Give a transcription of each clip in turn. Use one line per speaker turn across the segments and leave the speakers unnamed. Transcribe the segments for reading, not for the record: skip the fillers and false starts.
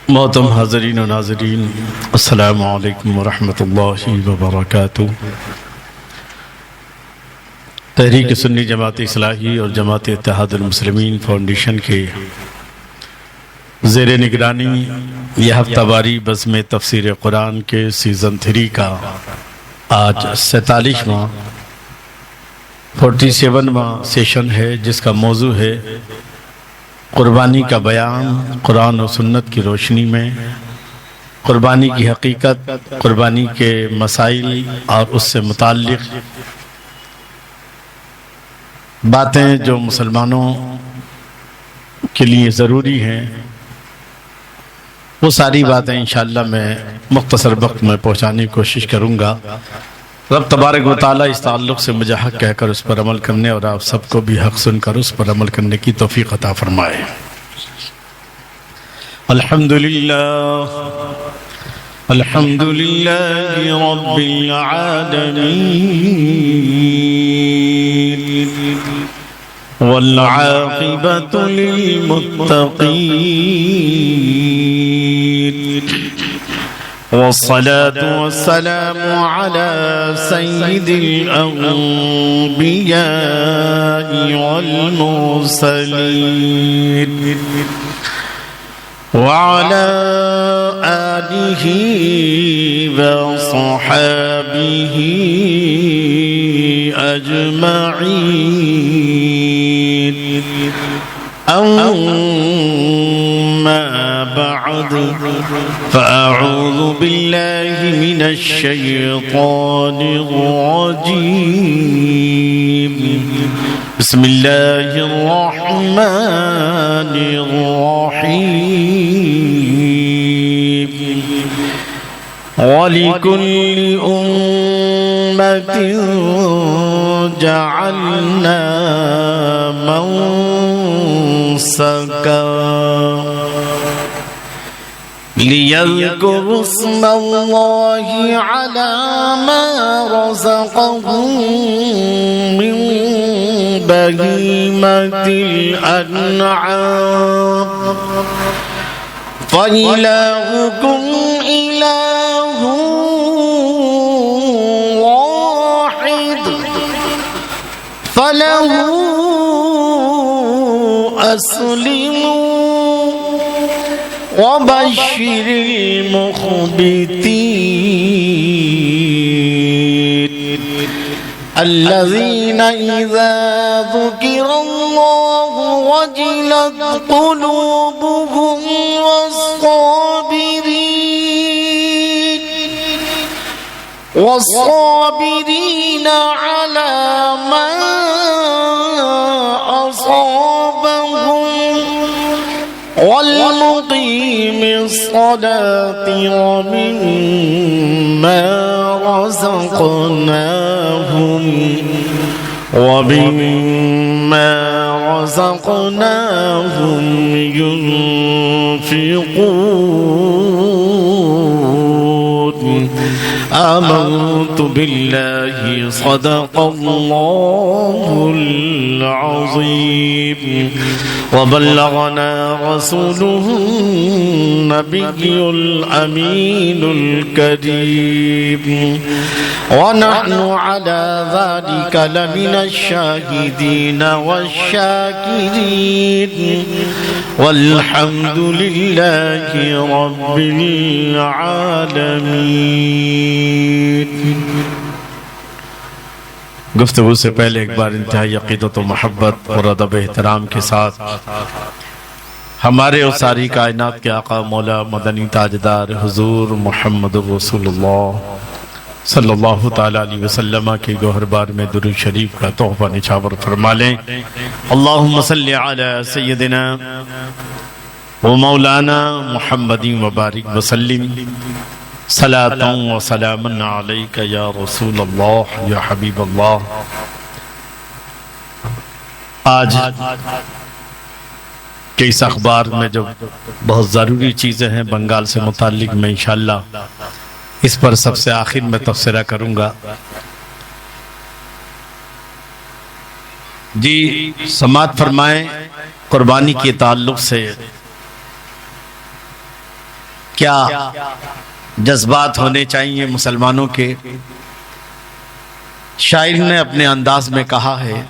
محترم حاضرین و ناظرین، السلام علیکم ورحمۃ اللہ وبرکاتہ۔ تحریک سنی جماعت اصلاحی اور جماعت اتحاد المسلمین فاؤنڈیشن کے زیر نگرانی یہ ہفتہ واری بزم تفسیر قرآن کے سیزن 3 کا آج 47واں 47واں سیشن ہے، جس کا موضوع ہے قربانی کا بیان قرآن و سنت کی روشنی میں، قربانی کی حقیقت، قربانی کے مسائل اور اس سے متعلق باتیں جو مسلمانوں کے لیے ضروری ہیں، وہ ساری باتیں انشاءاللہ میں مختصر وقت میں پہنچانے کی کوشش کروں گا۔ رب تبارک و تعالیٰ اس تعلق سے مجھے حق کہہ کر اس پر عمل کرنے اور آپ سب کو بھی حق سن کر اس پر عمل کرنے کی توفیق عطا فرمائے۔ الحمدللہ رب العالمین والعاقبۃ للمتقین، والصلاة والسلام على سيد الأنبياء والمرسلين وعلى آله وصحابه أجمعين، أما بعد فأعوذ بالله من الشيطان الرجيم، بسم الله الرحمن الرحيم، ولكل أمة جعلنا منسكا ليذكروا اسم الله على ما رزقهم من بهيمة الأنعام، فإلهكم إله واحد فله أسلموا وبشر المخبتين الذين إذا ذكر الله وجلت قلوبهم والصابرين على ما أصابهم والمقيم الصلاة ومما رزقناهم ينفقون، آمنت بالله صدق الله العظيم، وبلغنا رسوله النبي الأمين الكريم، ونحن على ذلك لمن الشاهدين والشاكرين، والحمد لله رب العالمين۔ گفتگو سے پہلے ایک بار انتہائی عقیدت و محبت اور ادب احترام کے ساتھ ہمارے اور ساری کائنات کے آقا مولا مدنی تاجدار حضور محمد رسول اللہ صلی اللہ تعالیٰ علیہ وسلم کی گوہر بار میں درود شریف کا تحفہ نچھاور فرما لیں۔ اللہم صلی علی سیدنا و مولانا محمد وبارک وسلم، صلاۃ و سلام علیک یا رسول اللہ یا حبیب اللہ۔ آج کے اس اخبار میں جو بہت ضروری چیزیں ہیں بنگال سے متعلق، میں انشاءاللہ اس پر سب سے آخر میں تبصرہ کروں گا۔ جی سماعت فرمائیں، قربانی کے تعلق سے کیا جذبات ہونے چاہیے مسلمانوں کے. شاعر نے اپنے انداز میں کہا ہے،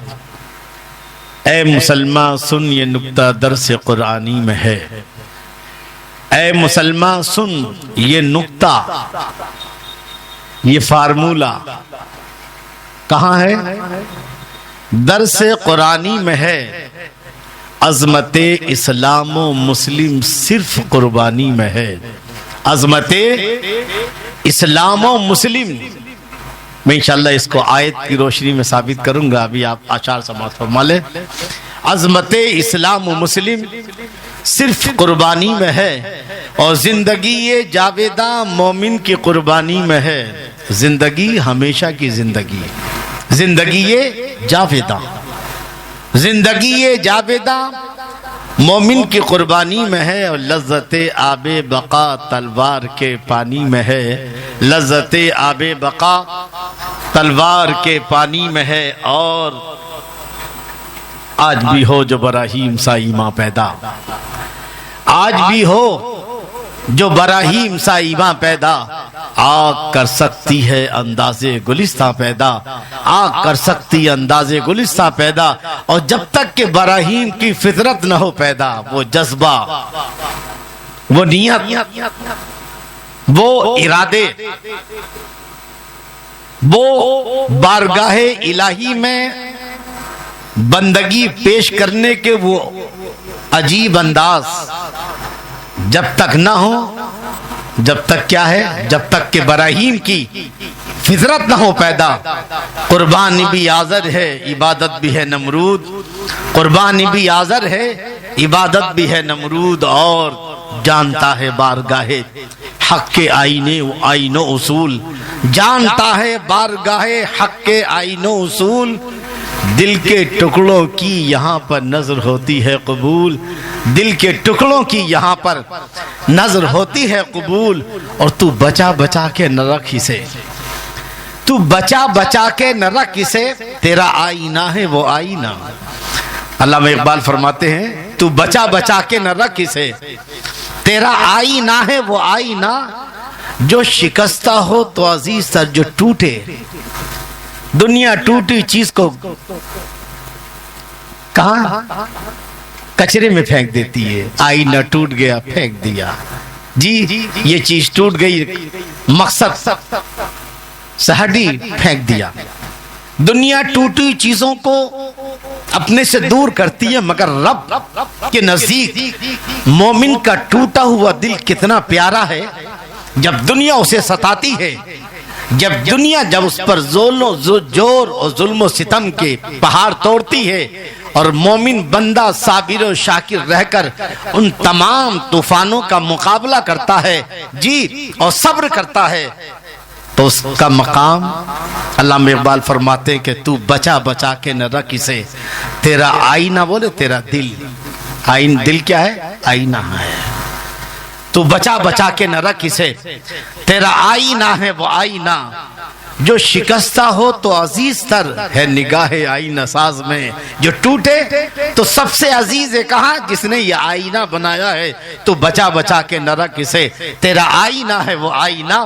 اے مسلمان سن یہ نکتہ درس قرآنی میں ہے. اے مسلمان سن یہ نکتہ، یہ فارمولہ کہاں ہے؟ درس قرآنی میں ہے. عظمت اسلام و مسلم صرف قربانی میں ہے. عظمت اسلام و مسلم، میں انشاءاللہ اس کو آیت کی روشنی میں ثابت کروں گا، ابھی آپ اشعار سماعت فرما لیں. عظمت اسلام و مسلم صرف قربانی میں ہے، اور زندگی جاویدہ مومن کی قربانی میں ہے. زندگی ہمیشہ کی زندگی، زندگی جاویدہ، زندگی جاویدہ مومن کی قربانی میں ہے. اور لذت آب بقا تلوار کے پانی میں ہے. لذت آب بقا تلوار کے پانی میں ہے. اور آج بھی ہو جو براہیم سا ایمان پیدا، آج بھی ہو جو براہیم سا ایمان پیدا. آگ کر سکتی ہے انداز گلستہ پیدا، آگ کر سکتی انداز گلستہ پیدا. اور جب تک کہ براہیم کی فطرت نہ ہو پیدا، وہ جذبہ، وہ نیت، وہ ارادے، وہ بارگاہ الہی میں بندگی پیش کرنے کے وہ عجیب انداز جب تک نہ ہو، جب تک کیا ہے، جب تک کہ براہیم کی فطرت نہ ہو پیدا. قربانی بھی حاضر ہے، عبادت بھی ہے نمرود. قربانی بھی حاضر ہے، عبادت بھی ہے نمرود. اور جانتا ہے بارگاہ حق کے آئین و اصول، جانتا ہے بارگاہ حق کے آئین و اصول. دل کے ٹکڑوں کی یہاں پر نظر ہوتی ہے قبول، دل کے ٹکڑوں کی یہاں پر نظر ہوتی ہے قبول. اور تو بچا بچا کے نہ رکھ اسے، تو بچا بچا کے نہ رکھ اسے، تیرا آئینہ ہے وہ آئینہ. علامہ اقبال فرماتے ہیں تو بچا بچا کے نہ رکھ اسے، تیرا آئینہ ہے وہ آئینہ. جو شکستہ ہو تو عزیز تر جو ٹوٹے. دنیا ٹوٹی چیز کو کہاں کچرے میں پھینک دیتی ہے. آئینہ ٹوٹ گیا پھینک دیا، جی یہ چیز ٹوٹ گئی، مقصد سہڈی پھینک دیا. دنیا ٹوٹی چیزوں کو اپنے سے دور کرتی ہے، مگر رب کے نزدیک مومن کا ٹوٹا ہوا دل کتنا پیارا ہے. جب دنیا اسے ستاتی ہے، جب اس پر زور اور ظلم و ستم کے پہاڑ توڑتی ہے، اور مومن بندہ صابر و شاکر رہ کر ان تمام طوفانوں کا مقابلہ کرتا ہے، جی اور صبر کرتا ہے، تو اس کا مقام علامہ اقبال فرماتے ہیں کہ تو بچا بچا کے نہ رکھ اسے، تیرا آئینہ بولے تیرا دل. دل کیا ہے؟ آئینہ ہے. تو بچا بچا کے نہ رکھ اسے، تیرا آئینہ ہے وہ آئینہ. جو شکستہ ہو تو عزیز تر ہے نگاہ آئینہ ساز میں. جو ٹوٹے تو سب سے عزیز ہے کہاں؟ جس نے یہ آئینہ بنایا ہے. تو بچا بچا کے نہ رکھ اسے، تیرا آئینہ ہے وہ آئینہ.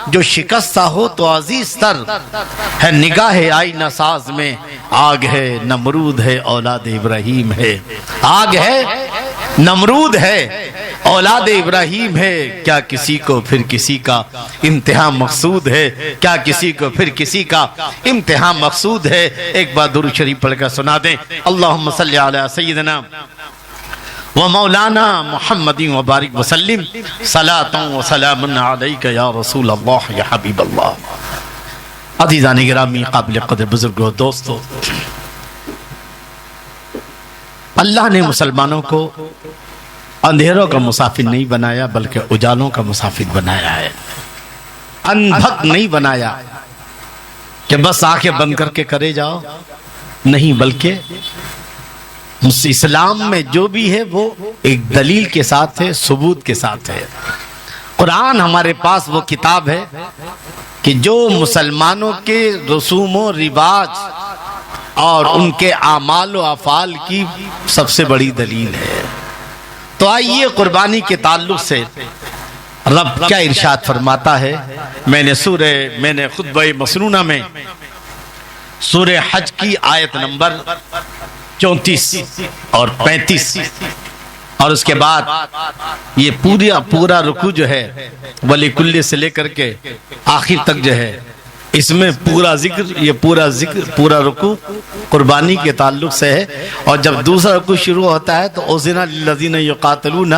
جو شکستہ ہو تو عزیز تر ہے نگاہ آئینہ ساز میں. آگ ہے نمرود ہے اولاد ابراہیم ہے، آگ ہے نمرود ہے اولاد ابراہیم ہے. کیا کسی کو پھر کسی کا امتحان مقصود ہے؟ کیا کسی کو پھر کسی کا امتحان مقصود ہے؟ ایک بار درود شریف پڑھ کر سنا دیں. اللہم صلی علی سیدنا و مولانا محمد و بارک وسلم صلاۃ و سلام علیک یا رسول اللہ یا حبیب اللہ. عزیزان گرامی، قابل قدر بزرگوں، دوستو، اللہ نے مسلمانوں کو اندھیروں کا مسافر نہیں بنایا بلکہ اجالوں کا مسافر بنایا ہے. اندھک نہیں بنایا کہ بس آنکھیں بند کر کے کرے جاؤ، نہیں، بلکہ اسلام میں جو بھی ہے وہ ایک دلیل کے ساتھ ہے، ثبوت کے ساتھ ہے. قرآن ہمارے پاس وہ کتاب ہے کہ جو مسلمانوں کے رسوم و رواج اور ان کے اعمال و افعال کی سب سے بڑی دلیل ہے. تو آئیے قربانی کے تعلق سے رب کیا ارشاد فرماتا ہے؟ میں نے خطبہ مسنونہ میں سورہ حج کی آیت نمبر 34 اور 35 اور اس کے بعد یہ پورا رکوع جو ہے وَلِكُلِّ سے لے کر کے آخر تک جو ہے اس میں پورا رکوع قربانی کے تعلق سے ہے. اور جب دوسرا رکوع شروع ہوتا ہے تو اُذِنَ لِلَّذِينَ يُقَاتِلُونَ،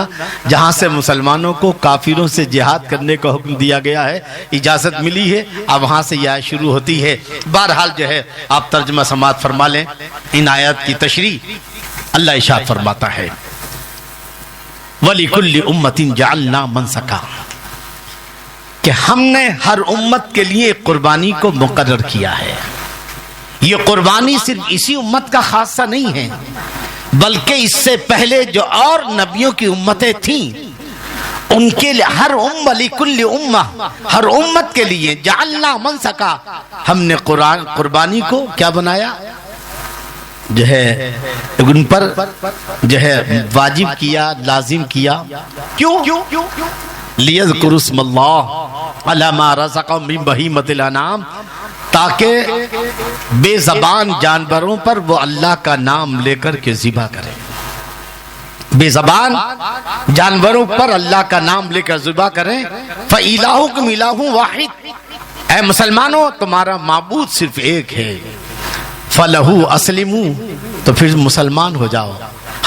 جہاں سے مسلمانوں کو کافروں سے جہاد کرنے کا حکم دیا گیا ہے، اجازت ملی ہے، اب وہاں سے یہ آیت شروع ہوتی ہے. بہرحال جو ہے آپ ترجمہ سماعت فرما لیں ان آیات کی تشریح. اللہ ارشاد فرماتا ہے وَلِكُلِّ أُمَّةٍ جَعَلْنَا مَنْسَكًا، کہ ہم نے ہر امت کے لیے قربانی کو مقرر کیا ہے. یہ قربانی صرف اسی امت کا خاصہ نہیں ہے، بلکہ اس سے پہلے جو اور نبیوں کی امتیں تھیں ان کے لیے وَلِكُلِّ أُمَّةٍ، ہر امت کے لیے جَعَلْنَا مَنْسَكًا، ہم نے قربانی کو کیا بنایا، جو ہے ان پر جو ہے واجب کیا، لازم کیا. کیوں؟ لِيَذْكُرُوا اسْمَ اللَّهِ عَلَى مَا رَزَقَهُم مِّن بَهِيمَةِ الْأَنْعَامِ، تاکہ بے زبان جانوروں پر وہ اللہ کا نام لے کر کے ذبح کریں. بے زبان جانوروں پر اللہ کا نام لے کر ذبح کریں. فَإِلَٰهُكُمْ إِلَٰهٌ وَاحِدٌ، اے مسلمانوں تمہارا معبود صرف ایک ہے. فَلَهُ أَسْلِمُوا، تو پھر مسلمان ہو جاؤ،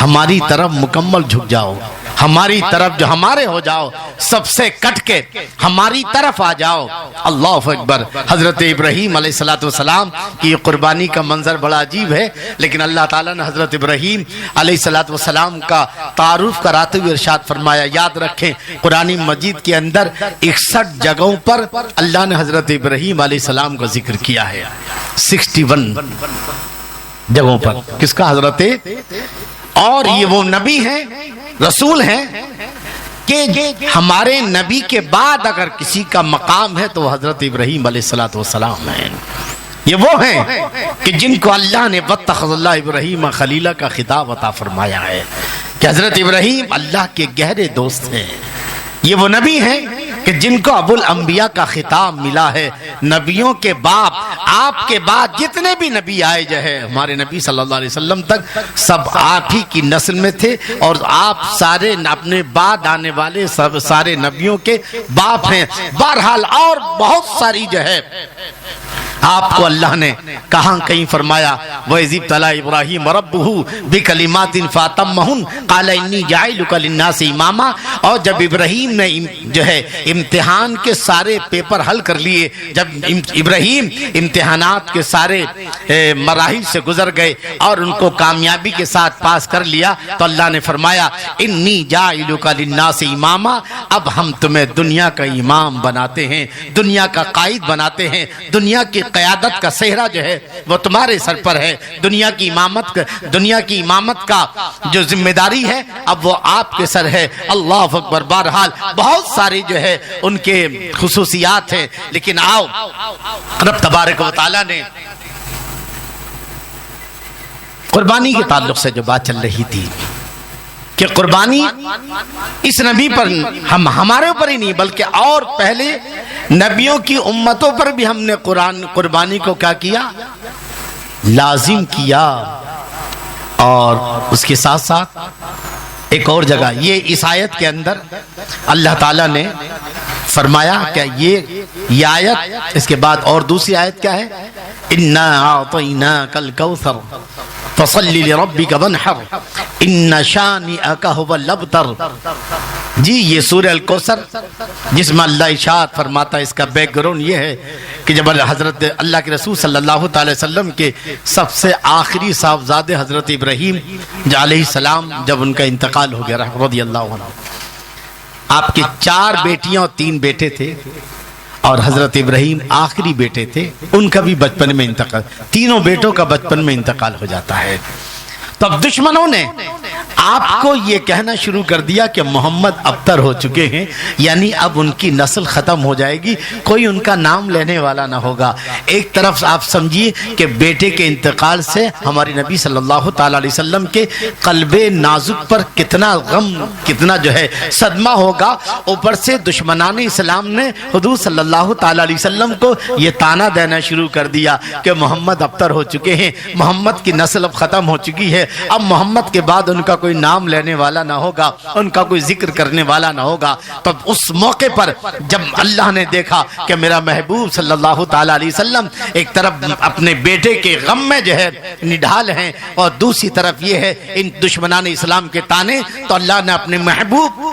ہماری طرف مکمل جھک جاؤ، ہماری طرف جو ہمارے ہو جاؤ، سب سے کٹ کے ہماری طرف آ جاؤ. اللہ اکبر. حضرت ابراہیم علیہ السلام کی قربانی کا منظر بڑا عجیب ہے، لیکن اللہ تعالیٰ نے حضرت ابراہیم علیہ السلام کا تعارف کراتے ہوئے ارشاد فرمایا. یاد رکھیں قرآن مجید کے اندر 61 جگہوں پر اللہ نے حضرت ابراہیم علیہ السلام کا ذکر کیا ہے. 61 جگہوں پر کس کا؟ حضرت. اور یہ وہ نبی ہیں، رسول ہیں کہ ہمارے نبی کے بعد اگر کسی کا مقام ہے تو حضرت ابراہیم علیہ السلام ہیں. یہ وہ ہیں کہ جن کو اللہ نے وَاتَّخَذَ اللَّهُ إِبْرَاهِيمَ خَلِيلًا کا خطاب عطا فرمایا ہے کہ حضرت ابراہیم اللہ کے گہرے دوست ہیں. یہ وہ نبی ہیں کہ جن کو ابو الانبیاء کا خطاب ملا ہے. نبیوں کے باپ، آپ کے بعد جتنے بھی نبی آئے جو ہے ہمارے نبی صلی اللہ علیہ وسلم تک، سب آپ ہی کی نسل میں تھے، اور آپ سارے اپنے بعد آنے والے سارے نبیوں کے باپ ہیں. بہرحال اور بہت ساری جو ہے آپ کو اللہ نے کہاں کہیں فرمایا وَإِذِ ابْتَلَىٰ إِبْرَاهِيمَ رَبُّهُ بِكَلِمَاتٍ فَأَتَمَّهُنَّ قَالَ إِنِّي جَاعِلُكَ لِلنَّاسِ إِمَامًا. اور جب ابراہیم نے جو ہے امتحان کے سارے پیپر حل کر لیے، جب ابراہیم امتحانات کے سارے مراحل سے گزر گئے اور ان کو کامیابی کے ساتھ پاس کر لیا، تو اللہ نے فرمایا إِنِّي جَاعِلُكَ لِلنَّاسِ إِمَامًا، اب ہم تمہیں دنیا کا امام بناتے ہیں، دنیا کا قائد بناتے ہیں. دنیا کی قیادت کا صحرا جو ہے وہ تمہارے سر پر ہے. دنیا کی امامت کا جو ذمہ داری ہے اب وہ آپ کے سر ہے. اللہ اکبر. بہرحال بہت ساری جو ہے ان کے خصوصیات ہیں، لیکن آؤ رب تبارک و تعالیٰ نے قربانی کے تعلق سے جو بات چل رہی تھی کہ قربانی اس نبی پر ہمارے اوپر ہی نہیں بلکہ اور پہلے نبیوں کی امتوں پر بھی ہم نے قربانی کو کیا کیا؟ لازم کیا. اور اس کے ساتھ ساتھ ایک اور جگہ یہ اس آیت کے اندر اللہ تعالیٰ نے فرمایا کہ یہ آیت، اس کے بعد اور دوسری آیت کیا ہے؟ اِنَّا أَعْطَيْنَاكَ الْكَوْثَرَ فَصَلِّ لِرَبِّكَ وَانْحَرْ إِنَّ شَانِئَكَ هُوَ الْأَبْتَرُ. جی یہ سورہ الکوثر جس میں اللہ ارشاد فرماتا ہے، اس کا بیک گراؤنڈ یہ ہے کہ جب حضرت اللہ کے رسول صلی اللہ تعالی وسلم کے سب سے آخری صاحبزادے حضرت ابراہیم علیہ السلام جب ان کا انتقال ہو گیا رضی اللہ عنہ، آپ کے 4 بیٹیاں اور 3 بیٹے تھے، اور حضرت ابراہیم آخری بیٹے تھے، ان کا بھی بچپن میں انتقال، تینوں بیٹوں کا بچپن میں انتقال ہو جاتا ہے. تو اب دشمنوں نے
آپ کو یہ کہنا شروع کر دیا کہ محمد ابتر ہو چکے ہیں، یعنی اب ان کی نسل ختم ہو جائے گی، کوئی ان کا نام لینے والا نہ ہوگا۔ ایک طرف آپ سمجھیے کہ بیٹے کے انتقال سے ہمارے نبی صلی اللہ تعالی علیہ وسلم کے قلب نازک پر کتنا غم، کتنا جو ہے صدمہ ہوگا، اوپر سے دشمنان اسلام نے حضور صلی اللہ تعالی علیہ وسلم کو یہ تانا دینا شروع کر دیا کہ محمد ابتر ہو چکے ہیں، محمد کی نسل اب ختم ہو چکی ہے، اب محمد کے بعد ان کا کوئی نام لینے والا نہ ہوگا، ان کا کوئی ذکر کرنے والا نہ ہوگا۔ تو اس موقع پر جب اللہ نے دیکھا کہ میرا محبوب صلی اللہ تعالی علیہ وسلم ایک طرف اپنے بیٹے کے غم میں جو ہے نڈھال ہیں اور دوسری طرف یہ ہے ان دشمنان اسلام کے تانے، تو اللہ نے اپنے محبوب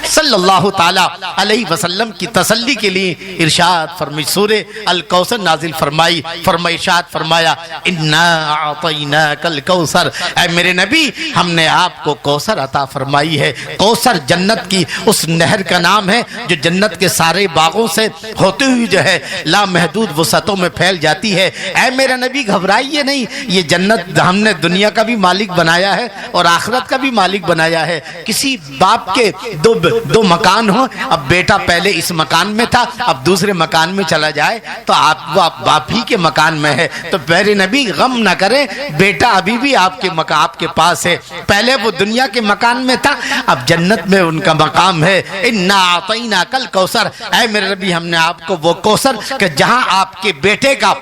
صلی اللہ تعالی علیہ وسلم کی تسلی کے لیے ارشاد فرمائی، سورہ الکوثر نازل فرمائی، ارشاد فرمایا انا اعطیناک الکوثر، اے میرے نبی ہم نے آپ کو کوثر عطا فرمائی ہے۔ کوثر جنت کی اس نہر کا نام ہے جو جنت کے سارے باغوں سے ہوتے ہوئے جو ہے لامحدود وسعتوں میں پھیل جاتی ہے۔ اے میرا نبی گھبرائیے نہیں، یہ جنت ہم نے دنیا کا بھی مالک بنایا ہے اور آخرت کا بھی مالک بنایا ہے۔ کسی باپ کے دو مکان ہوں، اب بیٹا پہلے اس مکان میں تھا اب دوسرے مکان میں چلا جائے تو وہ باپ ہی کے مکان میں ہے، تو میرے نبی غم نہ کرے، بیٹا ابھی بھی آپ کے پاس ہے، پہلے وہ دنیا کے مکان میں تھا اب جنت میں ان کا مقام ہے۔ انا اعطیناک الکوثر، اے میرے نبی ہم نے آپ کو وہ کوثر کہ جہاں آپ کے بیٹے کا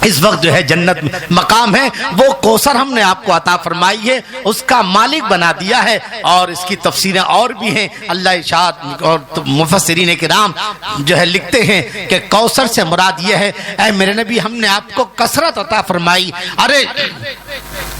اس وقت جو ہے جنت مقام ہے، وہ کوثر ہم نے آپ کو عطا فرمائی ہے، اس کا مالک بنا دیا ہے۔ اور اس کی تفسیریں اور بھی ہیں، اللہ ارشاد اور مفسرین کرام جو ہے لکھتے ہیں کہ کوثر سے مراد یہ ہے اے میرے نبی ہم نے آپ کو کثرت عطا فرمائی۔ ارے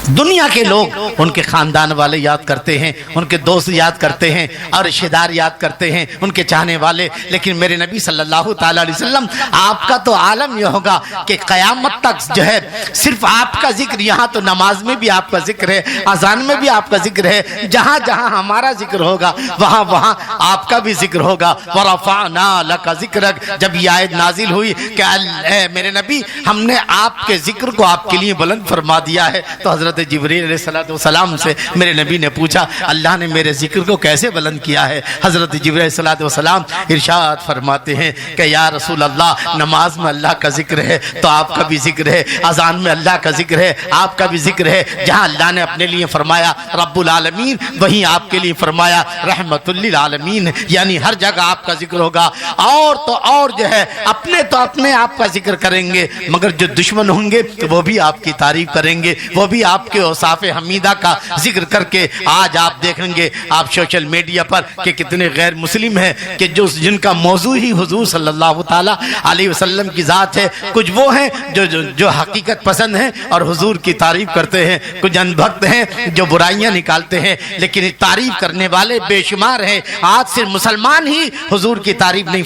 دنیا کے لوگ ان کے خاندان والے یاد کرتے ہیں، ان کے دوست یاد کرتے ہیں اور رشتہ دار یاد کرتے ہیں، ان کے چاہنے والے، لیکن میرے نبی صلی اللہ تعالی علیہ وسلم آپ کا تو عالم یہ ہوگا کہ قیامت تک جو ہے صرف آپ کا ذکر، یہاں تو نماز میں بھی آپ کا ذکر ہے، اذان میں بھی آپ کا ذکر ہے، جہاں جہاں ہمارا ذکر ہوگا وہاں وہاں آپ کا بھی ذکر ہوگا۔ وَرَفَعْنَا لَكَ ذِكْرَكَ، جب یہ آیت نازل ہوئی کہ اے میرے نبی ہم نے آپ کے ذکر کو آپ کے لیے بلند فرما دیا ہے، تو حضرت جبریل علیہ السلام سے میرے نبی نے پوچھا اللہ نے میرے ذکر کو کیسے بلند کیا ہے؟ حضرت جبریل علیہ السلام ارشاد فرماتے ہیں کہ یا رسول اللہ نماز میں اللہ کا ذکر ہے تو آپ کا بھی ذکر ہے، اذان میں اللہ کا ذکر ہے آپ کا بھی ذکر ہے، جہاں اللہ نے اپنے لیے فرمایا رب العالمین وہیں آپ کے لیے فرمایا رحمت للعالمین، یعنی ہر جگہ آپ کا ذکر ہوگا۔ اور تو اور جو ہے اپنے آپ کا ذکر کریں گے، مگر جو دشمن ہوں گے وہ بھی آپ کی تعریف کریں گے، وہ بھی آپ کے اوصاف حمیدہ کا ذکر کر کے آج آپ دیکھیں گے آپ سوشل میڈیا پر کہ کتنے غیر مسلم ہیں کہ جن کا موضوع ہی حضور صلی اللہ تعالی علیہ وسلم کی ذات ہے، کچھ وہ ہیں جو حقیقت پسند ہیں اور حضور کی تعریف کرتے ہیں، کچھ ان بھکت ہیں جو برائیاں نکالتے ہیں، لیکن تعریف کرنے والے بے شمار ہیں۔ آج صرف مسلمان ہی حضور کی تعریف نہیں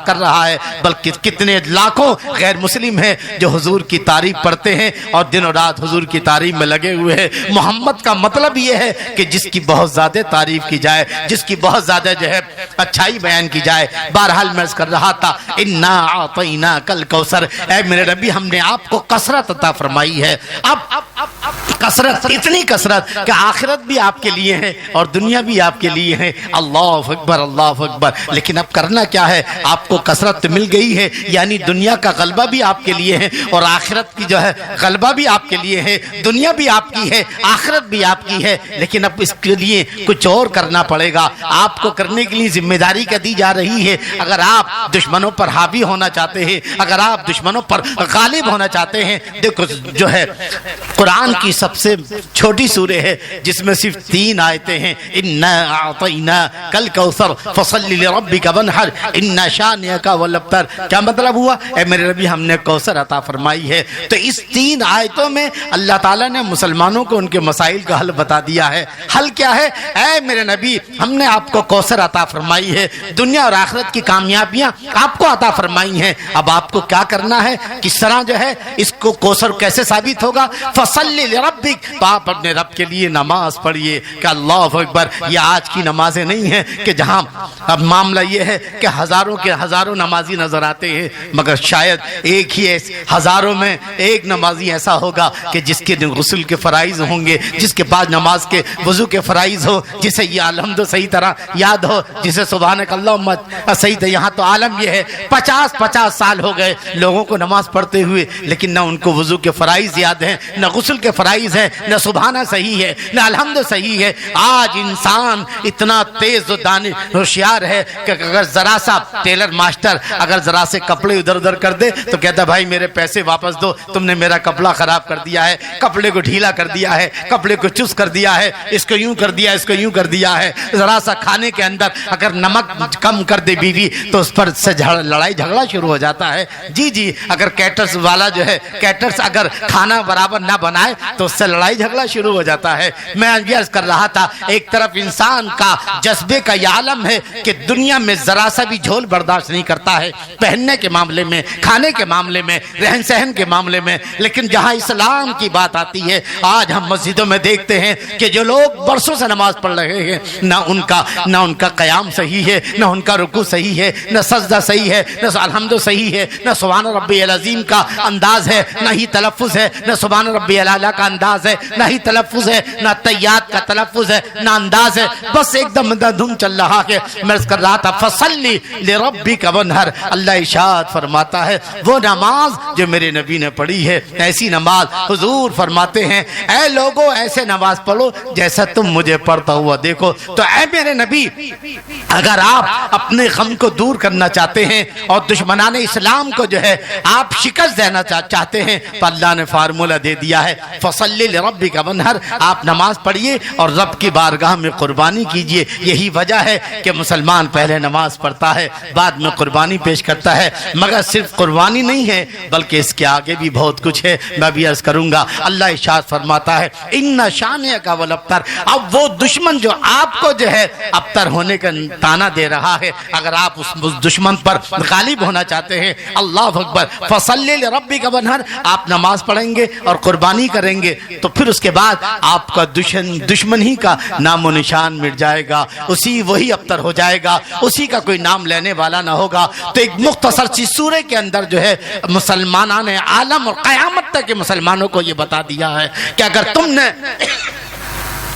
کر رہا ہے، بلکہ کتنے لاکھوں غیر مسلم ہیں جو حضور کی تعریف پڑھتے ہیں اور دن اور رات حضور کی تعریف میں لگے ہوئے ہیں۔ محمد کا مطلب یہ ہے کہ جس کی بہت زیادہ تعریف کی جائے، جس کی بہت زیادہ جو ہے اچھائی بیان کی جائے۔ بہرحال میں عرض کر رہا تھا انا اعطیناک الکوثر، اے میرے نبی ہم نے آپ کو کثرت عطا فرمائی ہے۔ اب کثرت، اتنی کثرت کہ آخرت بھی آپ کے لیے ہے اور دنیا بھی آپ کے لیے ہے۔ اللہ اکبر اللہ اکبر۔ لیکن اب کرنا کیا ہے، آپ کو کثرت مل گئی ہے، یعنی دنیا کا غلبہ بھی آپ کے لیے ہے اور آخرت کی جو ہے غلبہ بھی آپ کے لیے ہے، دنیا بھی آپ کی ہے آخرت بھی آپ کی ہے، لیکن اب اس کے لیے کچھ اور کرنا پڑے گا۔ آپ کو کرنے کے لیے ذمہ داری کا دی جا رہی ہے۔ اگر آپ دشمنوں پر حاوی ہونا چاہتے ہیں، اگر آپ دشمنوں پر غالب ہونا چاہتے ہیں، دیکھو جو ہے قرآن کی سب سے چھوٹی سورہ ہے جس میں صرف 3 آیتیں ہیں، انا اعطیناک الکوثر فصل لربک وانحر ان شانئک هو الابتر۔ کیا مطلب ہوا؟ اے میرے نبی ہم نے کوثر عطا فرمائی ہے۔ تو اس 3 آیتوں میں اللہ تعالیٰ نے مسلمانوں کو ان کے مسائل کا حل بتا دیا ہے۔ حل کیا ہے؟ اے میرے نبی ہم نے آپ کو کوثر عطا فرمائی ہے، دنیا اور آخرت کی کامیابیاں آپ کو عطا فرمائی ہیں۔ اب آپ کو کیا کرنا ہے، کس طرح جو ہے اس کو کوثر کیسے ثابت ہوگا؟ فصل لربک ربک، آپ اپنے رب کے لیے نماز پڑھیے کہ اللہ اکبر۔ یہ آج کی نمازیں نہیں ہیں کہ جہاں اب معاملہ یہ ہے کہ ہزاروں کے ہزاروں نمازی نظر آتے ہیں، مگر شاید ایک ہی ہزاروں میں ایک نمازی ایسا ہوگا کہ جس کے غسل کے فرائض ہوں گے، جس کے بعد نماز کے وضو کے فرائض ہو، جسے یہ الحمد صحیح طرح یاد ہو، جسے سبحانک اللہم صحیح طرح۔ یہاں تو عالم یہ ہے 50 سال ہو گئے لوگوں کو نماز پڑھتے ہوئے، لیکن نہ ان کو وضو کے فرائض یاد ہیں، نہ غسل کے فرائض ہیں، نہ سبحانہ صحیح ہے، نہ الحمد صحیح ہے۔ آج انسان اتنا تیز و دانش ہوشیار ہے کہ اگر ذرا سا ٹیلر ماسٹر اگر ذرا سے کپڑے ادھر ادھر کر دے تو کہتا بھائی میرے پیسے واپس دو، تم نے میرا کپڑا خراب کر دیا ہے، کپڑے کو ڈھیلا کر دیا ہے، کپڑے کو چست کر دیا ہے، اس کو یوں کر دیا، اس کو یوں کر دیا ہے۔ ذرا سا کھانے کے اندر اگر نمک کم کر دے بیوی تو اس پر سے لڑائی جھگڑا شروع ہو جاتا ہے۔ جی اگر کیٹرز والا جو ہے کیٹرز اگر کھانا برابر نہ بنائے تو اس سے لڑائی جھگڑا شروع ہو جاتا ہے۔ میں عرض کر رہا تھا ایک طرف انسان کا جذبے کا یہ عالم ہے کہ دنیا میں ذرا سا بھی جھول برداشت نہیں کرتا ہے، پہننے کے معاملے میں، کھانے کے معاملے میں، رہن سہن کے معاملے میں، لیکن جہاں اسلام کی بات آتی ہے آج ہم مسجدوں میں دیکھتے ہیں کہ جو لوگ برسوں سے نماز پڑھ رہے ہیں نہ ان کا قیام صحیح ہے، نہ ان کا رکوع صحیح ہے، نہ سجدہ صحیح ہے، نہ الحمد صحیح ہے، نہ سبحان ربی العظیم کا انداز ہے، نہ ہی تلفظ ہے، نہ سبحان ربی الاعلیٰ کا انداز ہے، نہ ہی تلفظ ہے، نہ تیات کا تلفظ ہے، نہ انداز ہے، بس ایک دم دھم چل رہا ہے۔ میں کر رہا تھا فصلی لربک وانحر، اللہ ارشاد فرماتا ہے وہ نماز جو میرے نبی نے پڑھی ہے ایسی نماز حضور فرماتے ہیں اے لوگو ایسے نماز پڑھو جیسا تم مجھے پڑھتا ہوا دیکھو۔ تو اے میرے نبی اگر آپ اپنے غم کو دور کرنا چاہتے ہیں اور دشمنان اسلام کو جو ہے آپ شکست دینا چاہتے ہیں تو اللہ نے فارمولہ دے دیا ہے فصلی لربک وانحر، آپ نماز پڑھیے اور رب کی بارگاہ میں قربانی کیجئے۔ یہی وجہ ہے کہ مسلمان پہلے نماز پڑھتا ہے بعد میں قربانی پیش کرتا ہے، مگر صرف قربانی نہیں ہے بلکہ اس کے آگے بھی بہت کچھ ہے، میں بھی عرض کروں گا۔ اللہ ارشاد فرماتا ہے ان شانئک والابتر، اب وہ دشمن جو آپ کو جو ہے ابتر ہونے کا تانا دے رہا ہے، اگر آپ اس دشمن پر غالب ہونا چاہتے ہیں اللہ اکبر فصلی لربک وانحر، آپ نماز پڑھیں گے اور قربانی کریں گے تو پھر اس کے بعد آپ کا دشمن ہی کا نام و نشان مٹ جائے گا، اسی وہی ابتر ہو جائے گا، اسی کا کوئی نام لینے والا نہ ہوگا۔ تو ایک مختصر سی سورہ کے اندر جو ہے مسلمانان عالم اور قیامت تک کے مسلمانوں کو یہ بتا دیا ہے کہ اگر تم نے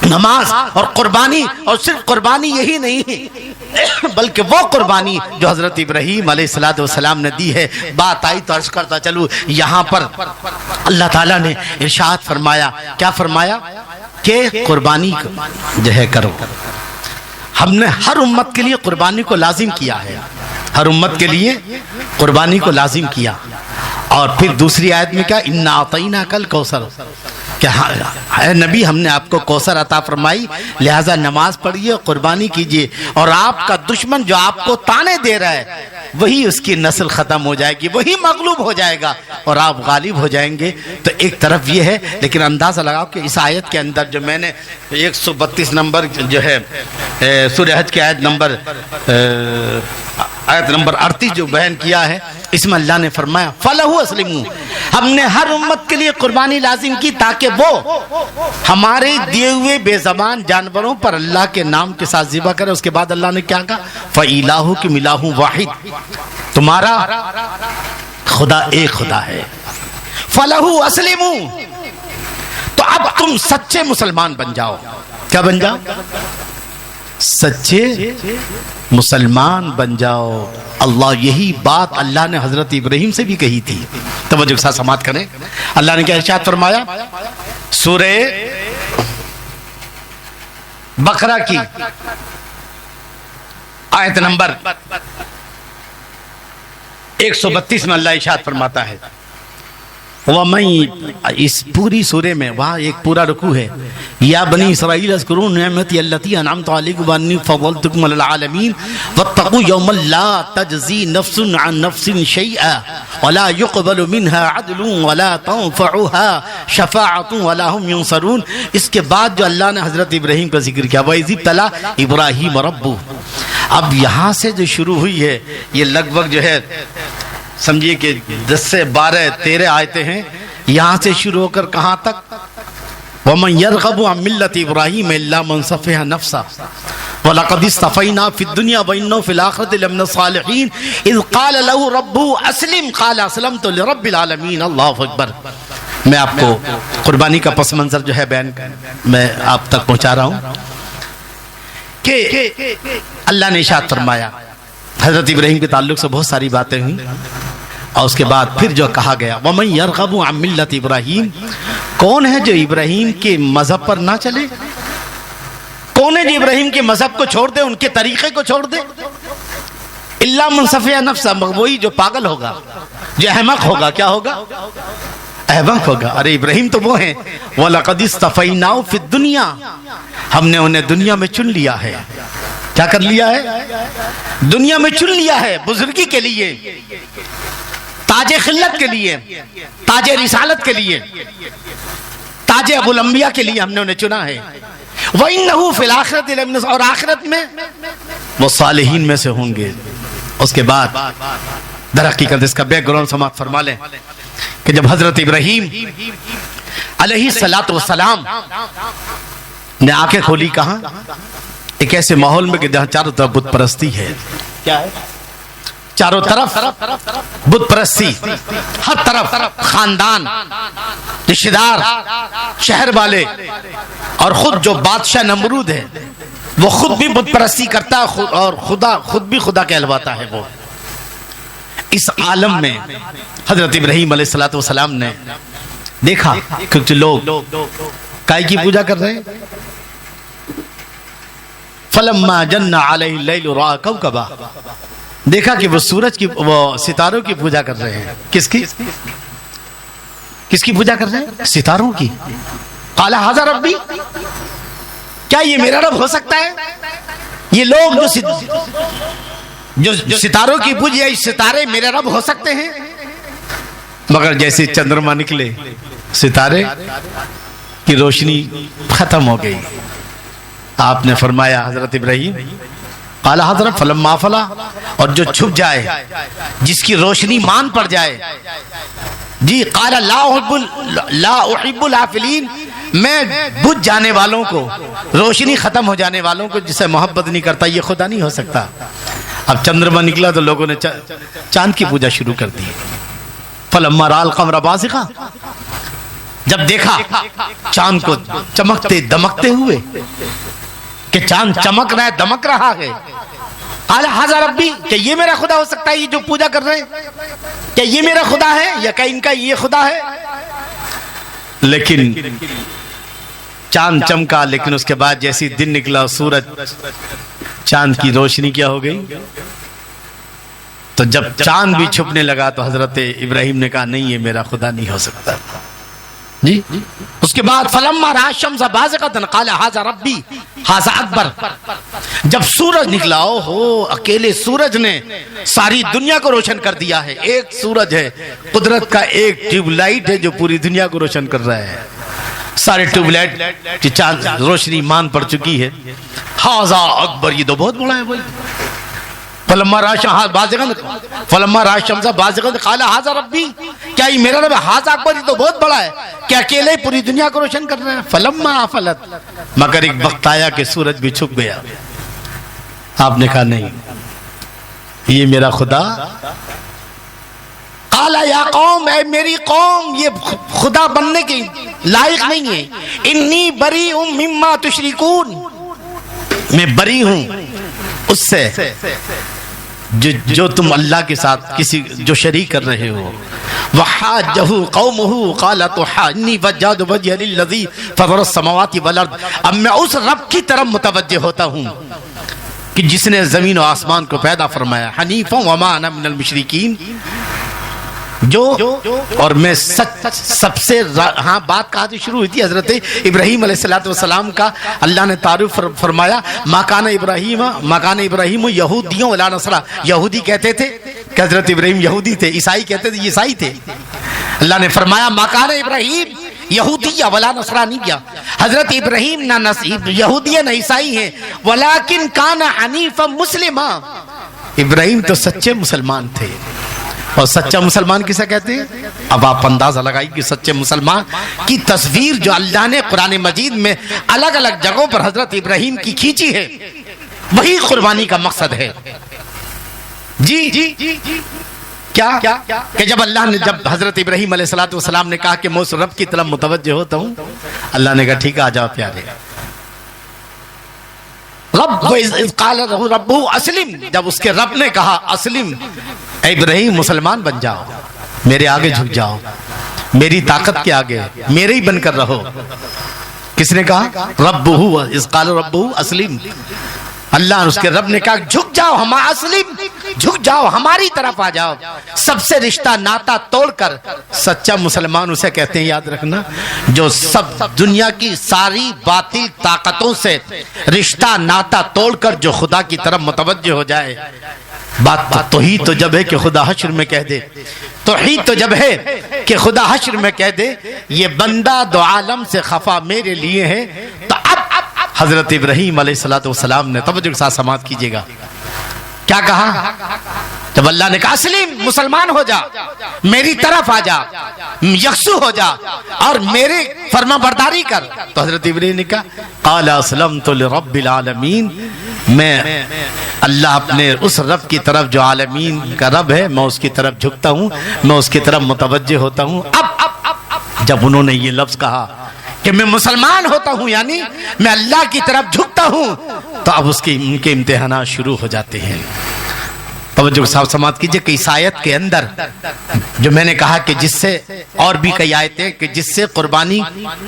نماز اور قربانی، اور صرف قربانی یہی نہیں بلکہ وہ قربانی جو حضرت ابراہیم علیہ السلام نے دی ہے۔ بات آئی تو عرض کرتا چلو، یہاں پر اللہ تعالیٰ نے ارشاد فرمایا، کیا فرمایا کہ قربانی جو ہے کرو۔ ہم نے ہر امت کے لیے قربانی کو لازم کیا ہے، ہر امت کے لیے قربانی کو لازم کیا۔ اور پھر دوسری آیت میں کیا اِنَّا أَعْطَيْنَاكَ الْكَوْثَرَ، کہ اے نبی ہم نے آپ کو کوثر عطا فرمائی، لہٰذا نماز پڑھیے قربانی کیجئے، اور آپ کا دشمن جو آپ کو تانے دے رہا ہے وہی اس کی نسل ختم ہو جائے گی، وہی مغلوب ہو جائے گا اور آپ غالب ہو جائیں گے۔ تو ایک طرف یہ ہے، لیکن اندازہ لگاؤ کہ اس آیت کے اندر جو میں نے 132 نمبر جو ہے سورہ حج کی آیت نمبر 38 جو بیان کیا ہے، اس میں اللہ نے فرمایا فَلَهُ أَسْلِمُوا، ہم نے ہر امت کے لیے قربانی لازم کی تاکہ وہ ہمارے دیے ہوئے بے زبان جانوروں پر اللہ کے نام کے ساتھ ذبح کرے۔ اس کے بعد اللہ نے کیا کہا فَإِلَٰهُكُمْ إِلَٰهٌ وَاحِدٌ، تمہارا خدا ایک خدا ہے۔ فَلَهُ أَسْلِمُوا، تو اب تم سچے مسلمان بن جاؤ۔ کیا بن جاؤ؟ سچے مسلمان بن جاؤ۔ اللہ یہی بات اللہ نے حضرت ابراہیم سے بھی کہی تھی، توجہ کے ساتھ سماعت کریں۔ اللہ نے کیا ارشاد فرمایا سورہ بقرہ کی آیت نمبر 132 میں اللہ ارشاد فرماتا ہے وَمَن، اس پوری سورے میں وہاں ایک پورا رکوع ہے، یا بنی اسرائیل اذکروا نعمتی التی انعمت علیکم وانی فضلتکم علی العالمین واتقوا یوما لا تجزی نفس عن نفس شیئا ولا يقبل منها عدل ولا تنفعها شفاعت ولا هم ينصرون۔ اس کے بعد جو اللہ نے حضرت ابراہیم کا ذکر کیا وَإِذِ ابْتَلَىٰ ابراہیم رَبُّهُ، اب یہاں سے جو شروع ہوئی ہے یہ لگ بھگ جو ہے سمجھیے کہ 10 سے 12 13 آیتیں ہیں، یہاں سے شروع ہو کر کہاں تک وَمَنْ يَرْغَبُ عَنْ مِلَّةِ إِبْرَاهِيمَ إِلَّا مَنْ سَفِهَ نَفْسَهُ وَلَقَدِ اصْطَفَيْنَاهُ فِي الدُّنْيَا وَإِنَّهُ فِي الْآخِرَةِ لَمِنَ الصَّالِحِينَ إِذْ قَالَ لَهُ رَبُّهُ أَسْلِمْ قَالَ أَسْلَمْتُ لِرَبِّ الْعَالَمِينَ۔ اللہ اکبر۔ میں آپ کو قربانی کا پس منظر جو ہے بیان میں آپ تک پہنچا رہا ہوں کہ اللہ نے ارشاد فرمایا، حضرت ابراہیم کے تعلق سے بہت ساری باتیں ہوئیں، اور اس کے بعد پھر جو کہا گیا وَمَنْ يَرْغَبُ عَنْ مِلَّةِ إِبْرَاهِيمَ، کون ہے جو ابراہیم کے مذہب پر نہ چلے؟ کون ہے جو ابراہیم کے مذہب کو چھوڑ دے، ان کے طریقے کو چھوڑ دے؟ إِلَّا مَنْ سَفِهَ نَفْسَهُ، وہی جو پاگل ہوگا، جو احمق ہوگا۔ کیا ہوگا؟ احمق ہوگا۔ ارے ابراہیم تو وہ ہیں وَلَقَدِ اصْطَفَيْنَاهُ فِي الدُّنْيَا، ہم نے انہیں دنیا میں چن لیا ہے۔ کیا کر لیا ہے؟ دنیا میں چن لیا ہے، بزرگی کے لیے، تاج خلت کے لیے، تاج رسالت کے لیے، تاج ابو الانبیاء کے لیے ہم نے انہیں چنا ہے۔ وَإِنَّهُ فِي الْآخِرَةِ لَمِنَ، اور آخرت میں وہ صالحین میں سے ہوں گے۔ اس کے بعد در حقیقت اس کا بیک گراؤنڈ سماعت فرما لیں کہ جب حضرت ابراہیم علیہ السلام نے آنکھیں کھولی کہاں؟ ایک ایسے ماحول میں کہ جہاں چاروں طرف بت پرستی ہے۔ کیا ہے؟ چاروں طرف بت پرستی، ہر طرف خاندان، رشتہ دار، شہر والے، اور خود جو بادشاہ نمرود ہے وہ خود بھی بت پرستی کرتا ہے اور خود بھی خدا کہلواتا ہے۔ وہ اس عالم میں حضرت ابراہیم علیہ السلام نے دیکھا کہ کچھ لوگ کائے کی پوجا کر رہے ہیں۔ فَلَمَّا جَنَّ عَلَيْهِ اللَّيْلُ رَأَىٰ كَوْكَبًا، دیکھا کہ وہ سورج کی، وہ ستاروں کی پوجا کر رہے ہیں۔ کس کی؟ کس کی پوجا کر رہے ہیں؟ ستاروں کی۔ قَالَ هَٰذَا رَبِّي، کیا یہ میرا رب ہو سکتا ہے؟ یہ لوگ جو ستاروں کی پوجا، یہ ستارے میرے رب ہو سکتے ہیں؟ مگر جیسے چندرما نکلے ستارے کی روشنی ختم ہو گئی۔ آپ نے فرمایا حضرت ابراہیم، قال حضرت فلما فلا، اور جو چھپ جائے، جس کی روشنی مان پڑ جائے، جی قال لا احب العافلین، میں بجھ جانے والوں کو، روشنی ختم ہو جانے والوں کو جسے محبت نہیں کرتا، یہ خدا نہیں ہو سکتا۔ اب چندرما نکلا تو لوگوں نے چاند کی پوجا شروع کر دی۔ فلما رأى القمر بازغا، جب دیکھا چاند کو چمکتے دمکتے ہوئے کہ چاند چمک رہا ہے، دمک رہا ہے، قال ھذا ربی، کہ یہ میرا خدا ہو سکتا ہے؟ یہ جو پوجا کر رہے ہیں کہ یہ میرا خدا ہے یا کہ ان کا یہ خدا ہے؟ لیکن چاند چمکا، لیکن اس کے بعد جیسی دن نکلا سورج، چاند کی روشنی کیا ہو گئی؟ تو جب چاند بھی چھپنے لگا تو حضرت ابراہیم نے کہا نہیں، یہ میرا خدا نہیں ہو سکتا جی۔ اس کے بعد فلما رأى الشمس بازغة قال ھذا ربی ھذا اکبر، جب سورج نکلا، اکیلے سورج نے ساری دنیا کو روشن کر دیا ہے۔ ایک سورج ہے، قدرت کا ایک ٹیوب لائٹ ہے جو پوری دنیا کو روشن کر رہا ہے۔ سارے ٹیوب لائٹ کی چاند روشنی مان پڑ چکی ہے۔ ھذا اکبر، یہ تو بہت بڑا ہے بھائی۔ فلما رأى الشمس بازغة قال ھذا ربی، کیا یہ میرا رب ہے؟ ھذا اکبر، یہ تو بہت بڑا ہے کہ اکیلے پوری دنیا کو روشن کر رہے ہیں۔ فلما افلت، مگر ایک وقت آیا کہ سورج بھی چھپ گیا۔ آپ نے کہا نہیں، یہ میرا خدا۔ قال یا قوم، اے میری قوم، یہ خدا بننے کی لائق نہیں ہے۔ انی بریء مما تشرکون، میں بری ہوں اس سے جو تم اللہ کے ساتھ کسی جو شریک کر رہے ہو۔ وحاجہ قومہ قال تحاجونی وجہت وجہ للذی فطر السماوات والارض، اب میں اس رب کی طرف متوجہ ہوتا ہوں کہ جس نے زمین و آسمان کو پیدا فرمایا، حنیفا وما انا من المشرکین، اور میں سب سے، ہاں بات کہاں سے شروع ہوئی تھی؟ حضرت ابراہیم علیہ السلام کا اللہ نے تعارف فرمایا، ما کان ابراہیم یہودیوں ولا نصرا، یہودی کہتے تھے کہ حضرت ابراہیم یہودی تھے، عیسائی کہتے تھے عیسائی تھے۔ اللہ نے فرمایا ما کان ابراہیم یہودی ولا نصرانی، کیا حضرت ابراہیم نہ یہودی نہ عیسائی ہیں، ولیکن کان حنیفا مسلما، ابراہیم تو سچے مسلمان تھے۔ اور سچا مسلمان کسے کہتے ہیں؟ اب آپ اندازہ لگائیے کہ سچے مسلمان کی تصویر جو اللہ نے قرآن مجید میں الگ الگ جگہوں پر حضرت ابراہیم کی کھینچی ہے، وہی قربانی کا مقصد ہے۔ جی کیا کہ جب اللہ نے جب حضرت ابراہیم علیہ السلام نے کہا کہ میں اس رب کی طرف متوجہ ہوتا ہوں، اللہ نے کہا ٹھیک ہے، آ جاؤ پیارے۔ اذ قال ربہ اسلم، جب اس کے رب نے کہا اسلم، اے ابراہیم مسلمان بن جاؤ، میرے آگے جھک جاؤ، میری طاقت کے آگے میرے ہی بن کر رہو۔ کس نے کہا؟ ربہ، اذ قال ربہ اسلم، اللہ اور اس کے رب نے کہا جھک جاؤ، ہم اسلم، جھک جاؤ، ہماری طرف آ جاؤ۔ سب سے رشتہ ناتا توڑ کر، سچا مسلمان اسے کہتے ہیں، یاد رکھنا، جو سب دنیا کی ساری باطل طاقتوں سے رشتہ ناتا توڑ کر جو خدا کی طرف متوجہ ہو جائے۔ بات توحید تو جب ہے کہ خدا حشر میں کہہ دے، توحید تو جب ہے کہ خدا حشر میں کہہ دے یہ بندہ دو عالم سے خفا میرے لیے ہے، تو اب حضرت ابراہیم علیہ السلام نے توجہ کے ساتھ سماعت کیجئے گا، کیا کہا؟ جب اللہ نے کہا اسلم، مسلمان ہو جا، میری طرف آ جا، یکسو ہو جا اور میرے فرما برداری کر، تو حضرت ابراہیم نے کہا قال اسلمت لرب العالمین، میں اللہ اپنے اس رب کی طرف جو عالمین کا رب ہے، میں اس کی طرف جھکتا ہوں، میں اس کی طرف متوجہ ہوتا ہوں۔ اب جب انہوں نے یہ لفظ کہا کہ میں مسلمان ہوتا ہوں، یعنی میں اللہ کی طرف جھکتا ہوں، تو اب ان کے امتحانات شروع ہو جاتے ہیں۔ توجہ کے ساتھ سماعت کیجئے کہ اس آیت کے اندر جو میں نے کہا کہ جس سے، اور بھی کئی آیتیں کہ جس سے قربانی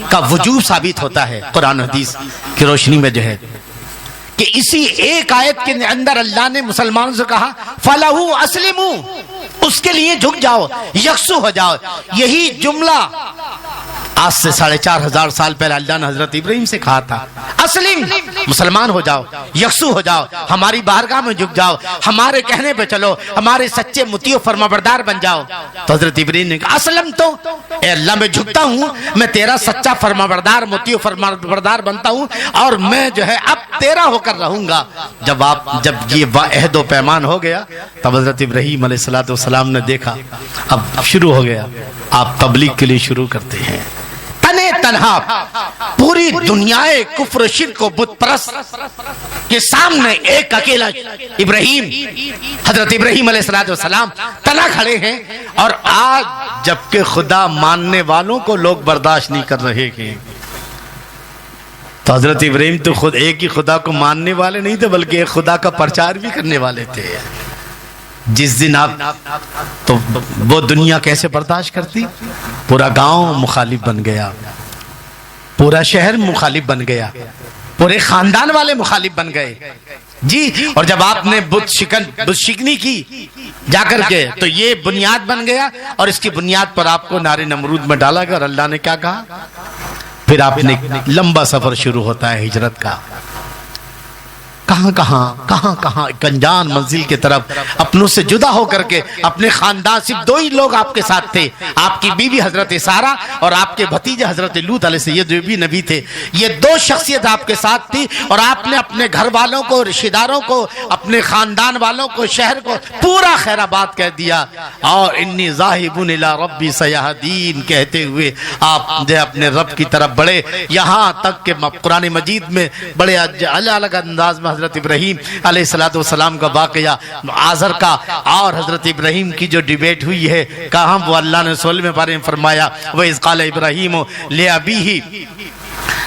کا وجوب ثابت ہوتا ہے قرآن حدیث کی روشنی میں، جو ہے کہ اسی ایک آیت کے اندر اللہ نے مسلمانوں سے کہا فَلَهُ أَسْلِمُوا، اس کے لیے جھک جاؤ، یکسو ہو جاؤ۔ یہی جملہ آج سے 4500 سال پہلے اللہ نے حضرت ابراہیم سے کہا تھا، اسلم، مسلمان ہو جاؤ، یکسو ہو جاؤ، ہماری بارگاہ میں جھک جاؤ، ہمارے کہنے پہ چلو، ہمارے سچے مطیع و فرما بردار بن جاؤ۔ تو حضرت ابراہیم نے کہا اسلم، تو اے اللہ میں جھکتا ہوں، میں تیرا سچا فرما بردار مطیع و فرما بردار بنتا ہوں، اور میں جو ہے اب تیرا ہو کر رہوں گا۔ جب یہ عہد و پیمان ہو گیا، تب حضرت ابراہیم علیہ السلام نے دیکھا اب شروع ہو گیا، آپ تبلیغ کے لیے شروع کرتے ہیں۔ تنہا پوری دنیا کفر و شرک و بت پرست کے سامنے ایک اکیلا ابراہیم، حضرت ابراہیم علیہ السلام تنہا کھڑے ہیں، اور آج جبکہ خدا ماننے والوں کو لوگ برداشت نہیں کر رہے ہیں، تو حضرت ابراہیم تو خود ایک ہی خدا کو ماننے والے نہیں تھے، بلکہ ایک خدا کا پرچار بھی کرنے والے تھے۔ جس دن آپ، تو وہ دنیا کیسے برداشت کرتی؟ پورا گاؤں مخالف بن گیا، پورا شہر مخالف بن گیا، پورے خاندان والے مخالف بن گئے جی۔ اور جب آپ نے بت شکنی کی جا کر کے، تو یہ بنیاد بن گیا، اور اس کی بنیاد پر آپ کو نار نمرود میں ڈالا گیا، اور اللہ نے کیا کہا؟ پھر آپ نے لمبا سفر شروع ہوتا ہے ہجرت کا، کہاں ایک انجان منزل کی طرف، اپنوں سے جدا ہو کر کے، اپنے خاندان، صرف دو ہی لوگ آپ کے ساتھ تھے، آپ کی بیوی حضرت سارہ اور آپ کے بھتیجے حضرت لوط علیہ السلام، یہ جو بھی نبی تھے، یہ دو شخصیت آپ کے ساتھ تھی، اور آپ نے اپنے گھر والوں کو، رشتہ داروں کو، اپنے خاندان والوں کو، شہر کو پورا خیر آباد کہہ دیا، اور انی ذاہب الی ربی سیہدین کہتے ہوئے آپ اپنے رب کی طرف بڑھے، یہاں تک کہ قرآن مجید میں بڑے الگ الگ انداز میں حضرت ابراہیم علیہ السلام کا واقعہ، آزر کا اور حضرت ابراہیم کی جو ڈیبیٹ ہوئی ہے، کہاں وہ اللہ نے سول میں بارے میں فرمایا وَإِذْ قَالَ إِبْرَاهِيمُ لِأَبِيهِ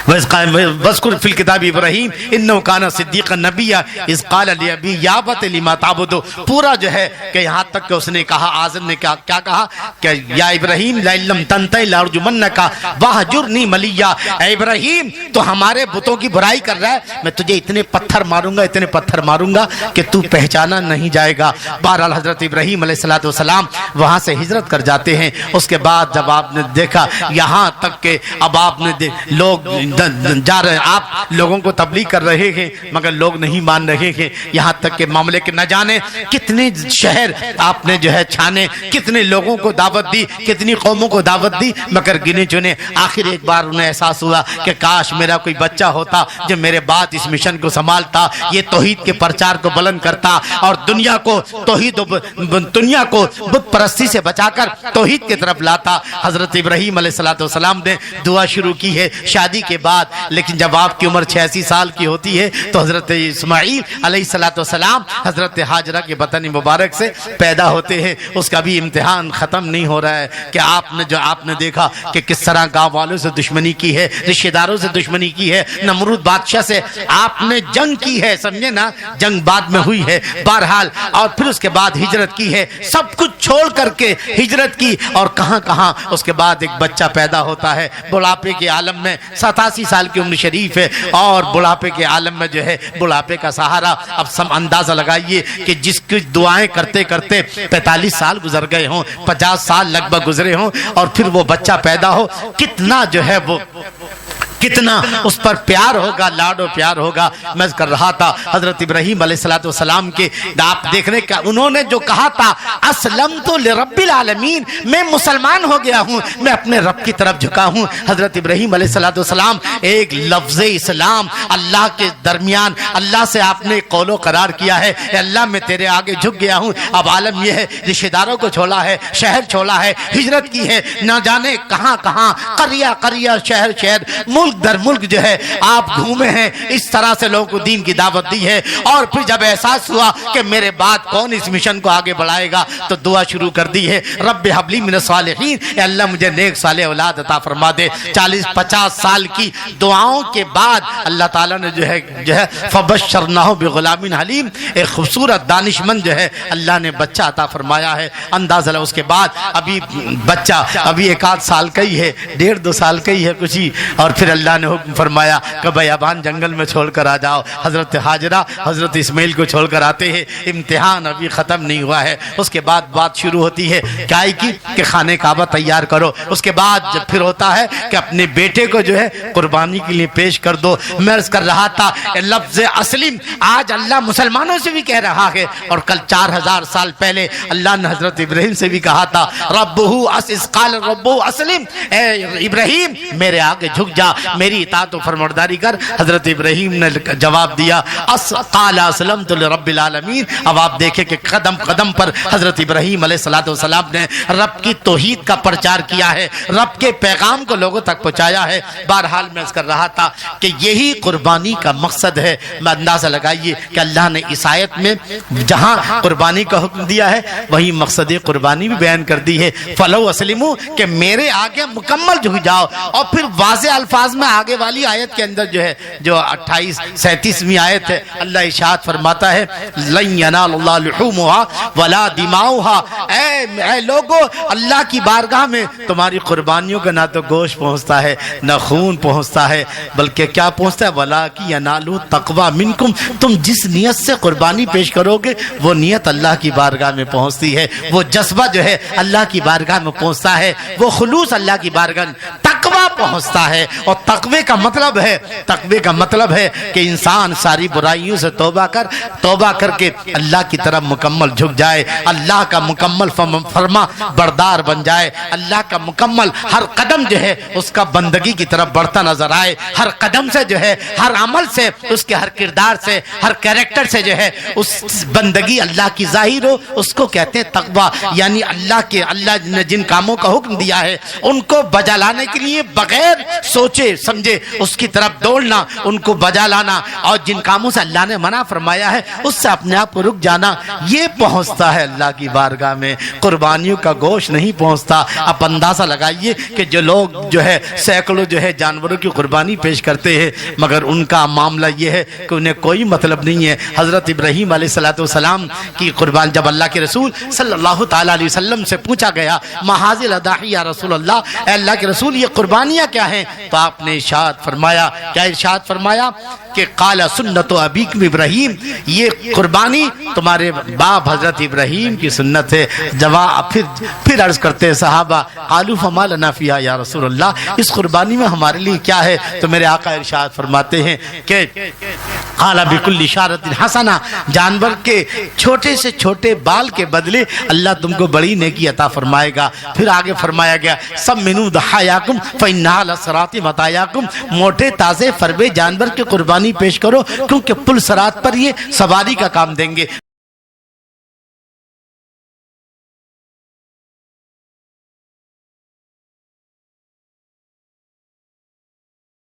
وَاذْكُرْ فِي الْكِتَابِ إِبْرَاهِيمَ إِنَّهُ كَانَ صِدِّيقًا نَبِيًّا إِذْ قَالَ لِأَبِيهِ يَا أَبَتِ لِمَا تَعْبُدُ، پورا جو ہے کہ یہاں تک کہ اس نے کہا، آزر نے کیا کہا کہ یا ابراہیم لَئِن لَّمْ تَنْتَهِ لَأَرْجُمَنَّكَ وَاهْجُرْنِي مَلِيًّا، اے ابراہیم تو ہمارے بتوں کی برائی کر رہا ہے، میں تجھے اتنے پتھر ماروں گا کہ تو پہچانا نہیں جائے گا۔ بہرحال حضرت ابراہیم علیہ السلام وہاں سے ہجرت کر جاتے ہیں۔ اس کے بعد جب آپ نے دیکھا یہاں تک کہ اب آپ نے لوگ جا رہے آپ لوگوں کو تبلیغ کر رہے ہیں مگر لوگ نہیں مان رہے ہیں، یہاں تک کہ معاملے کے نہ جانے کتنے شہر آپ نے جو ہے چھانے، کتنے لوگوں کو دعوت دی، کتنی قوموں کو دعوت دی، مگر گنے چنے۔ آخر ایک بار انہیں احساس ہوا کہ کاش میرا کوئی بچہ ہوتا جو میرے بعد اس مشن کو سنبھالتا، یہ توحید کے پرچار کو بلند کرتا اور دنیا کو توحید دنیا کو بت پرستی سے بچا کر توحید کی طرف لاتا۔ حضرت ابراہیم علیہ السلام نے دعا شروع کی ہے شادی کے بعد، لیکن جب آپ کی عمر 86 سال کی ہوتی ہے تو حضرت اسماعیل علیہ السلام حضرت ہاجرہ کے بطن مبارک سے پیدا ہوتے ہیں۔ اس کا بھی امتحان ختم نہیں ہو رہا ہے کہ آپ نے دیکھا کہ کس طرح گاؤں والوں سے دشمنی کی ہے، رشتہ داروں سے دشمنی کی ہے، نمرود بادشاہ سے آپ نے جنگ کی ہے، سمجھے نا، جنگ بعد میں ہوئی ہے بہرحال، اور پھر اس کے بعد ہجرت کی ہے، سب کچھ چھوڑ کر کے ہجرت کی، اور کہاں کہاں اس کے بعد ایک بچہ پیدا ہوتا ہے بڑھاپے کے عالم میں، 87 سال کی عمر شریف ہے اور بڑھاپے کے عالم میں جو ہے بڑھاپے کا سہارا۔ اب سب اندازہ لگائیے کہ جس کی دعائیں کرتے کرتے 45 سال گزر گئے ہوں، 50 سال لگ بھگ گزرے ہوں، اور پھر وہ بچہ پیدا ہو، کتنا جو ہے وہ کتنا اس پر پیار ہوگا، لاڈ و پیار ہوگا۔ میں کر رہا تھا حضرت ابراہیم علیہ السلام کے آپ دیکھنے کا، انہوں نے جو کہا تھا اسلمت لرب العالمین، میں مسلمان ہو گیا ہوں، میں اپنے رب کی طرف جھکا ہوں۔ حضرت ابراہیم علیہ السلام ایک لفظ اسلام اللہ کے درمیان اللہ سے آپ نے قول و قرار کیا ہے، اے اللہ میں تیرے آگے جھک گیا ہوں۔ اب عالم یہ ہے رشتہ داروں کو چھوڑا ہے، شہر چھوڑا ہے، ہجرت کی ہے، نہ جانے کہاں کہاں، قریہ قریہ، شہر شہر، ملک در ملک جو ہے آپ گھومے ہیں، اس طرح سے لوگوں کو دین کی دعوت دی ہے۔ اور پھر جب احساس ہوا کہ میرے بعد کون اس مشن کو آگے بڑھائے گا تو دعا شروع کر دی ہے، رب حب لی من الصالحین، اے اللہ مجھے نیک صالح اولاد عطا فرما دے۔ 40-50 سال کی دعاؤں کے بعد اللہ تعالیٰ نے جو ہے فبشرناہ بغلام حلیم، ایک خوبصورت دانشمند جو ہے اللہ نے بچہ عطا فرمایا ہے۔ اندازہ لو اس کے بعد ابھی بچہ ابھی 1-8 سال کا ہی ہے، 1.5-2 سال کا ہی ہے کچھ ہی، اور پھر اللہ نے حکم فرمایا کہ بیابان جنگل میں چھوڑ کر آ جاؤ۔ حضرت ہاجرہ حضرت اسماعیل کو چھوڑ کر آتے ہیں، امتحان ابھی ختم نہیں ہوا ہے۔ اس کے بعد بات شروع ہوتی ہے کیا کی کہ خانہ کعبہ تیار کرو، اس کے بعد جب پھر ہوتا ہے کہ اپنے بیٹے کو جو ہے قربانی کے لیے پیش کر دو۔ میں عرض کر رہا تھا لفظ اسلم آج اللہ مسلمانوں سے بھی کہہ رہا ہے، اور کل 4000 سال پہلے اللہ نے حضرت ابراہیم سے بھی کہا تھا قال ربہ اسلم، اے ابراہیم میرے آگے جھک جا، میری اطاعت و فرمانبرداری کر۔ حضرت ابراہیم نے جواب دیا قال اسلمت لرب العالمین۔ اب آپ دیکھیں کہ قدم قدم پر حضرت ابراہیم علیہ السلام نے رب کی توحید کا پرچار کیا ہے، رب کے پیغام کو لوگوں تک پہنچایا ہے۔ بہرحال میں اس کر رہا تھا کہ یہی قربانی کا مقصد ہے۔ میں اندازہ لگائیے کہ اللہ نے اس آیت میں جہاں قربانی کا حکم دیا ہے وہی مقصد قربانی بھی بیان کر دی ہے، فلو اسلمو، کہ میرے آگے مکمل جھک جاؤ۔ اور پھر واضح الفاظ میں آگے والی آیت کے اندر جو ہے جو 38-37ویں آیت ہے، اللہ ارشاد فرماتا ہے لن ینال اللہ لحومها ولا دماؤها، اے لوگو اللہ کی بارگاہ میں تمہاری قربانیوں کا نہ تو گوشت پہنچتا ہے نہ خون پہنچتا ہے، بلکہ کیا پہنچتا ہے ولاکن ینالوا التقوی منکم، تم جس نیت سے قربانی پیش کرو گے وہ نیت اللہ کی بارگاہ میں پہنچتی ہے، وہ جذبہ جو ہے اللہ کی بارگاہ میں پہنچتا ہے، وہ خلوص اللہ کی بارگاہ میں تقوی پہنچتا ہے۔ اور تقوی کا مطلب ہے کہ انسان ساری برائیوں سے توبہ کر کے اللہ کی طرف مکمل جھک جائے، اللہ کا مکمل فرما بردار بن جائے، اللہ کا مکمل ہر قدم جو ہے اس کا بندگی کی طرف بڑھتا نظر آئے، ہر قدم سے جو ہے ہر عمل سے اس کے ہر کردار سے ہر کیریکٹر سے جو ہے اس بندگی اللہ کی ظاہر ہو، اس کو کہتے ہیں تقوی۔ یعنی اللہ نے جن کاموں کا حکم دیا ہے ان کو بجا لانے کے لیے بغیر سوچے سمجھے اس کی طرف دوڑنا، ان کو بجا لانا، اور جن کاموں سے اللہ نے منع فرمایا ہے اس سے اپنے آپ کو رک جانا، یہ پہنچتا ہے اللہ کی بارگاہ میں۔ قربانیوں کا گوشت نہیں پہنچتا۔ اب اندازہ لگائیے کہ جو لوگ جو ہے سینکڑوں جو ہے جانوروں کی قربانی پیش کرتے ہیں مگر ان کا معاملہ یہ ہے کہ انہیں کوئی مطلب نہیں ہے۔ حضرت ابراہیم علیہ السلام کی قربان جب اللہ کے رسول صلی اللہ تعالیٰ علیہ وسلم سے پوچھا گیا مہاذ الاضاحی یا رسول اللہ، اے اللہ کے رسول یہ قربانیاں کیا ہیں، تو آپ نے ارشاد فرمایا، کیا ارشاد فرمایا؟ کہ قال سنت ابیکم ابراہیم، یہ قربانی تمہارے باپ حضرت ابراہیم کی سنت ہے۔ جواب پھر عرض کرتے ہیں صحابہ قالوا فما لنا فیہا یا رسول اللہ، اس قربانی میں ہمارے لیے کیا ہے؟ تو میرے آقا ارشاد فرماتے ہیں کہ قال بکل اشارۃ حسنہ، جانور کے چھوٹے سے چھوٹے بال کے بدلے اللہ تم کو بڑی نیکی عطا فرمائے گا۔ پھر آگے فرمایا گیا سمنوا ضحایاکم فإنھا لصراط مطایاکم، موٹے تازے فربے جانور کی قربانی پیش کرو کیونکہ پل صراط پر یہ سواری کا کام دیں گے۔